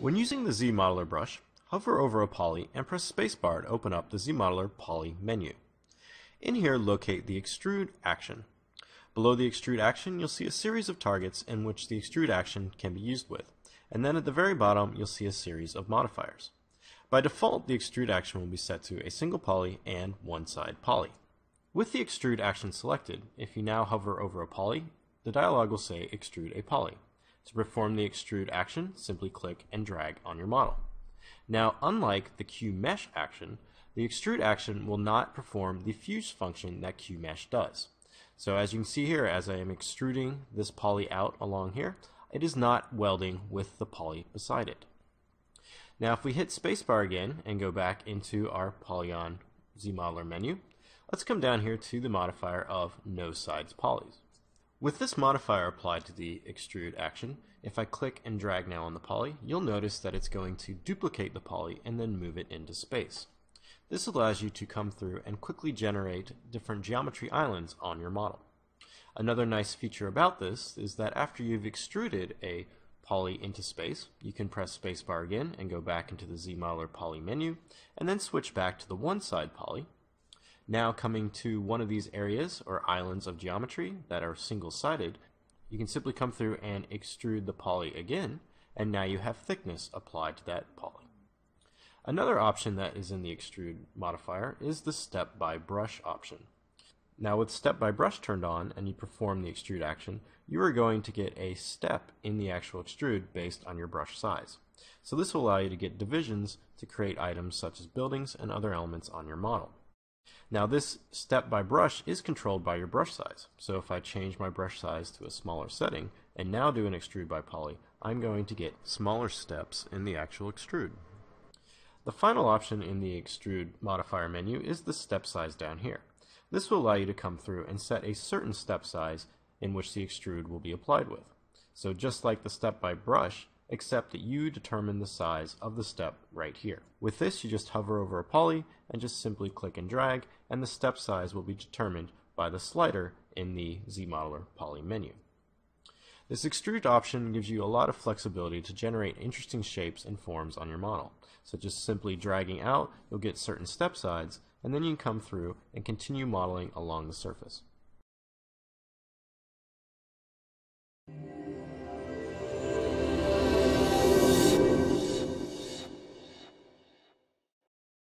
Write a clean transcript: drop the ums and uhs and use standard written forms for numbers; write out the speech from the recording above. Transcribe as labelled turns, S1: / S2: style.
S1: When using the ZModeler brush, hover over a poly and press spacebar to open up the ZModeler Poly menu. In here, locate the Extrude action. Below the Extrude action, you'll see a series of targets in which the Extrude action can be used with, and then at the very bottom, you'll see a series of modifiers. By default, the Extrude action will be set to a single poly and one-side poly. With the Extrude action selected, if you now hover over a poly, the dialog will say Extrude a poly. To perform the Extrude action, simply click and drag on your model. Now, unlike the QMesh action, the Extrude action will not perform the fuse function that QMesh does. So as you can see here, as I am extruding this poly out along here, it is not welding with the poly beside it. Now if we hit spacebar again and go back into our Polygon ZModeler menu, let's come down here to the modifier of no sides polys. With this modifier applied to the Extrude action, if I click and drag now on the poly, you'll notice that it's going to duplicate the poly and then move it into space. This allows you to come through and quickly generate different geometry islands on your model. Another nice feature about this is that after you've extruded a poly into space, you can press spacebar again and go back into the ZModeler Poly menu, and then switch back to the one-side poly. Now coming to one of these areas or islands of geometry that are single-sided, you can simply come through and extrude the poly again, and now you have thickness applied to that poly. Another option that is in the Extrude modifier is the Step by Brush option. Now with Step by Brush turned on and you perform the Extrude action, you are going to get a step in the actual extrude based on your brush size. So this will allow you to get divisions to create items such as buildings and other elements on your model. Now this Step by Brush is controlled by your brush size. So if I change my brush size to a smaller setting and now do an Extrude by Poly, I'm going to get smaller steps in the actual extrude. The final option in the Extrude modifier menu is the step size down here. This will allow you to come through and set a certain step size in which the extrude will be applied with. So just like the Step by Brush, except that you determine the size of the step right here. With this, you just hover over a poly and just simply click and drag, and the step size will be determined by the slider in the ZModeler Poly menu. This Extrude option gives you a lot of flexibility to generate interesting shapes and forms on your model. So just simply dragging out, you'll get certain step sides, and then you can come through and continue modeling along the surface.